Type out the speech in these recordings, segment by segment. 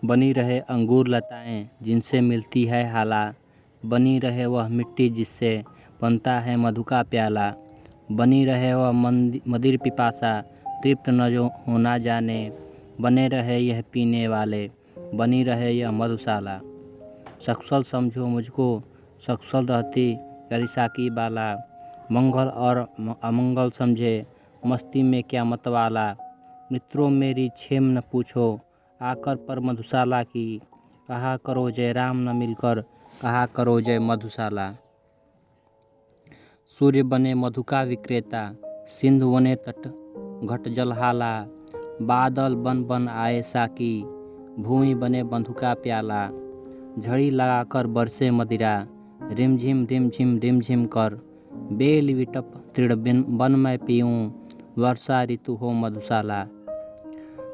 बनी रहे अंगूर लताएं जिनसे मिलती है हाला, बनी रहे वह मिट्टी जिससे बनता है मधु का प्याला, बनी रहे वह मदिर पिपासा तृप्त न जो होना जाने, बने रहे यह पीने वाले, बनी रहे यह मधुशाला। सक्सल समझो मुझको, सक्सल रहती करिसा की बाला, मंगल और अमंगल समझे मस्ती में क्या मतवाला। मित्रों मेरी छेम न पूछो आकर पर मधुशाला की, कहा करो जय राम न मिलकर कहा करो जय मधुशाला। सूर्य बने मधु का विक्रेता, सिंधु बने तट घट जलहाला, बादल बन बन आए साकी, भूमि बने मधु का प्याला। झड़ी लगाकर बरसे मदिरा, रिमझिम रिमझिम रिमझिम कर, बेल विटप तृण बन मैं पीऊँ, वर्षा ऋतु हो मधुशाला।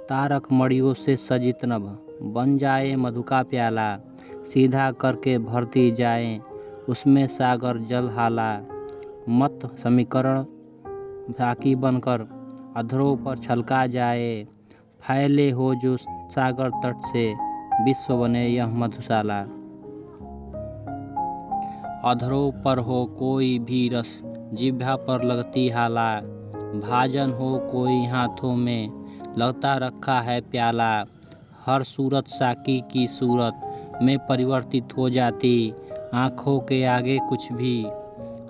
तारक मड़ियों से सजित नभ बन जाए मधु का प्याला, सीधा करके भरती जाए उसमें सागर जल हाला। मत समीकरण झाकी बनकर अधरों पर छलका जाए, फैले हो जो सागर तट से विश्व बने यह मधुशाला। अधरों पर हो कोई भी रस जिह्वा पर लगती हाला, भाजन हो कोई हाथों में लगता रखा है प्याला। हर सूरत साकी की सूरत में परिवर्तित हो जाती, आँखों के आगे कुछ भी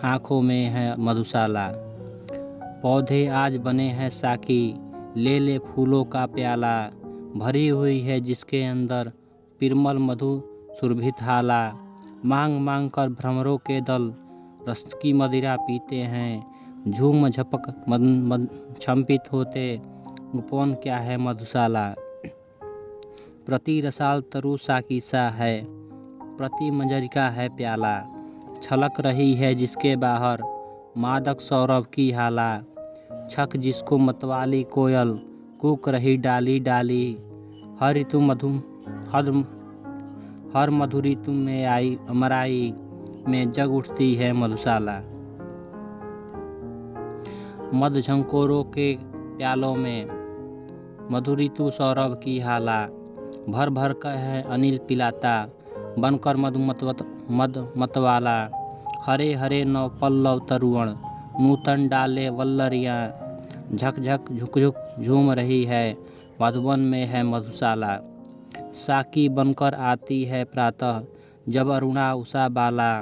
आँखों में है मधुशाला। पौधे आज बने हैं साकी, ले ले फूलों का प्याला, भरी हुई है जिसके अंदर पिरमल मधु सुरभित हाला। मांग मांग कर भ्रमरों के दल रस की मदिरा पीते हैं, झूम झपक छंपित होते उपवन क्या है मधुशाला। प्रति रसाल तरु साकी सा है, प्रति मंजरिका है प्याला, छलक रही है जिसके बाहर मादक सौरभ की हाला। छक जिसको मतवाली कोयल कूक रही डाली डाली, हर ऋतु हर मधु ऋतु में आई अमराई में जग उठती है मधुशाला। मध झंकोरों के प्यालों में मधु ऋतु सौरभ की हाला, भर भर कर है अनिल पिलाता बनकर मद मतवाला। हरे हरे नौ पल्लव तरुण नूतन डाले वल्लरियाँ, झक झक झुक झुक झूम रही है मधुबन में है मधुशाला। साकी बनकर आती है प्रातः जब अरुणा उषा बाला,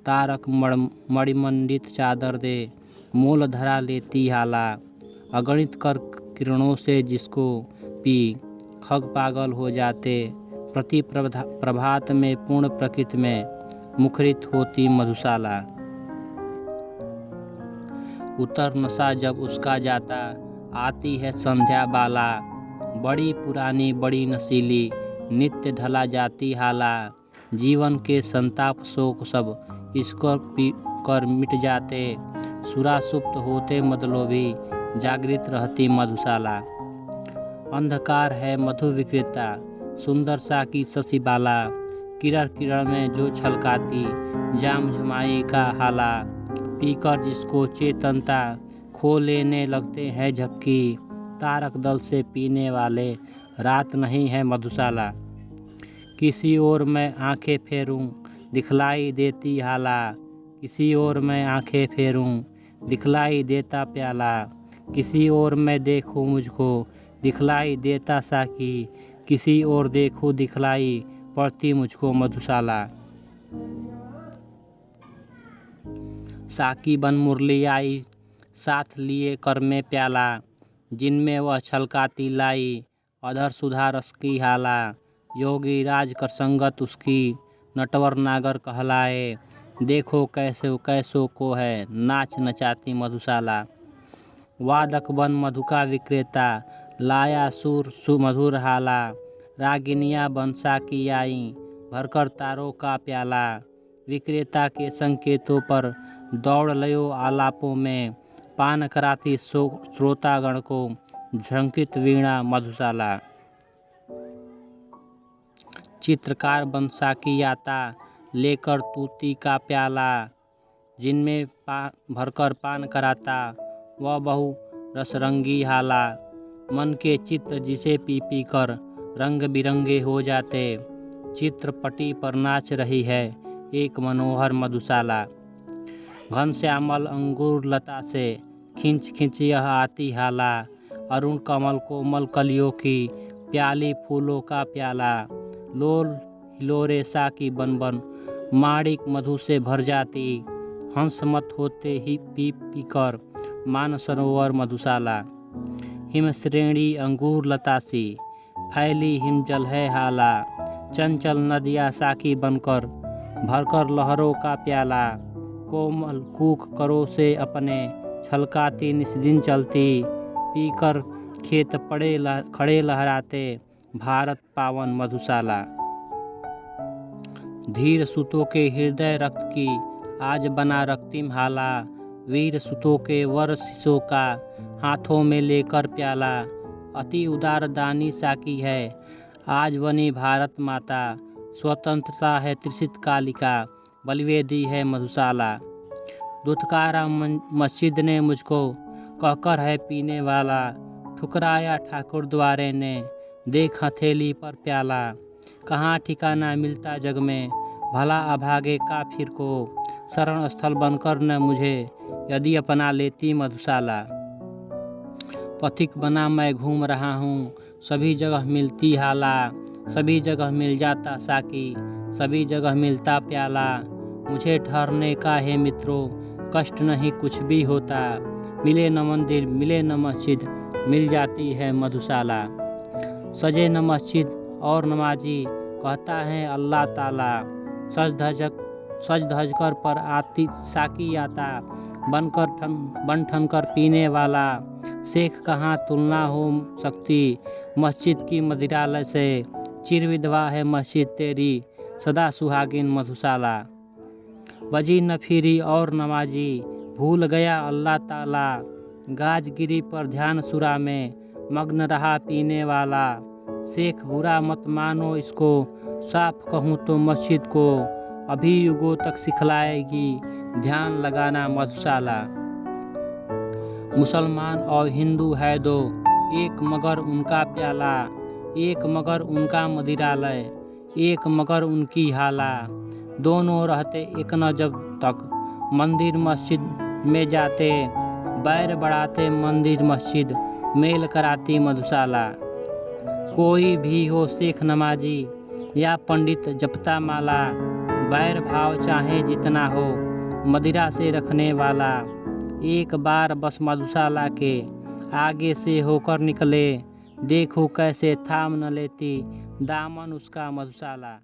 तारक मणिमंडित चादर दे मोल धरा लेती हाला। अगणित कर किरणों से जिसको पी खग पागल हो जाते, प्रति प्रभात में पूर्ण प्रकृति में मुखरित होती मधुशाला। उतर नशा जब उसका जाता आती है संध्या बाला, बड़ी पुरानी बड़ी नशीली नित्य ढला जाती हाला। जीवन के संताप शोक सब इसको पी कर मिट जाते, सुरासुप्त होते मतलोभी जागृत रहती मधुशाला। अंधकार है मधु विक्रेता सुंदर सा की शशि बाला, किरण किरण में जो छलकाती जाम झुमाई का हाला। पीकर जिसको चेतनता खो लेने लगते हैं झपकी, तारक दल से पीने वाले रात नहीं है मधुशाला। किसी ओर मैं आंखें फेरूं दिखलाई देती हाला, किसी ओर मैं आंखें फेरूं दिखलाई देता प्याला। किसी ओर मैं देखूं मुझको दिखलाई देता साकी, किसी ओर देखूं दिखलाई पड़ती मुझको मधुशाला। साकी बन मुरली आई साथ लिए कर में प्याला, जिनमें वह छलकाती लाई अधर सुधा रस की हाला। योगी राज कर संगत उसकी नटवर नागर कहलाए, देखो कैसे कैसों को है नाच नचाती मधुशाला। वादक बन मधु का विक्रेता लाया सुर सुमधुर हाला, रागिनियाँ बन साकी आई भरकर तारों का प्याला। विक्रेता के संकेतों पर दौड़ लयो आलापों में, पान कराती श्रोतागण को झंकृत वीणा मधुशाला। चित्रकार बन साकी आता लेकर तूती का प्याला, जिनमें भरकर पान कराता वह बहु रसरंगी हाला। मन के चित्र जिसे पी पी कर रंग बिरंगे हो जाते। चित्रपटी पर नाच रही है एक मनोहर मधुशाला। घनश्यामल अंगूर लता से खिंच खिंच यह आती हाला। अरुण कमल कोमल कलियों की प्याली फूलों का प्याला। लोल हिलोरे सा की बन बन माणिक मधु से भर जाती। हंस मत होते ही पी पी कर मानसरोवर मधुशाला। हिम श्रेणी अंगूर लता सी फैली हिमजल है हाला। चंचल नदिया साकी बनकर भरकर लहरों का प्याला। कोमल कूख करो से अपने छलकाती निस्दिन चलती। पीकर खेत पड़े खड़े लहराते भारत पावन मधुशाला। धीर सुतों के हृदय रक्त की आज बना रक्तिम हाला। वीर सुतों के वर शिशों का हाथों में लेकर प्याला। अति उदार दानी साकी है आज बनी भारत माता। स्वतंत्रता है त्रिशित कालिका बलिवेदी है मधुशाला। दुत्कारा मस्जिद ने मुझको कहकर है पीने वाला। ठुकराया ठाकुर द्वारे ने देख हथेली पर प्याला। कहाँ ठिकाना मिलता जग में भला अभागे काफिर को। शरण स्थल बनकर न मुझे यदि अपना लेती मधुशाला। पथिक बना मैं घूम रहा हूँ सभी जगह मिलती हाला। सभी जगह मिल जाता साकी सभी जगह मिलता प्याला। मुझे ठहरने का है मित्रों कष्ट नहीं कुछ भी होता। मिले न मंदिर मिले न मस्जिद मिल जाती है मधुशाला। सजे न मस्जिद और नमाजी कहता है अल्लाह ताला। सज धज कर पर आती साकी आता बन ठन कर पीने वाला। शेख कहाँ तुलना हो सकती मस्जिद की मदिरालय से। चिर विधवा है मस्जिद तेरी सदा सुहागिन मधुशाला। बजी न फिरी और नमाजी भूल गया अल्लाह ताला। गाजगिरी पर ध्यान सुरा में मग्न रहा पीने वाला। शेख बुरा मत मानो इसको साफ कहूँ तो मस्जिद को अभी युगों तक सिखलाएगी ध्यान लगाना मधुशाला। मुसलमान और हिंदू है दो एक मगर उनका प्याला। एक मगर उनका मदिरालय एक मगर उनकी हाला। दोनों रहते एक न जब तक मंदिर मस्जिद में जाते। बैर बढ़ाते मंदिर मस्जिद मेल कराती मधुशाला। कोई भी हो शेख नमाजी या पंडित जपता माला। बैर भाव चाहे जितना हो मदिरा से रखने वाला। एक बार बस मधुशाला के आगे से होकर निकले। देखो कैसे थाम न लेती दामन उसका मधुशाला।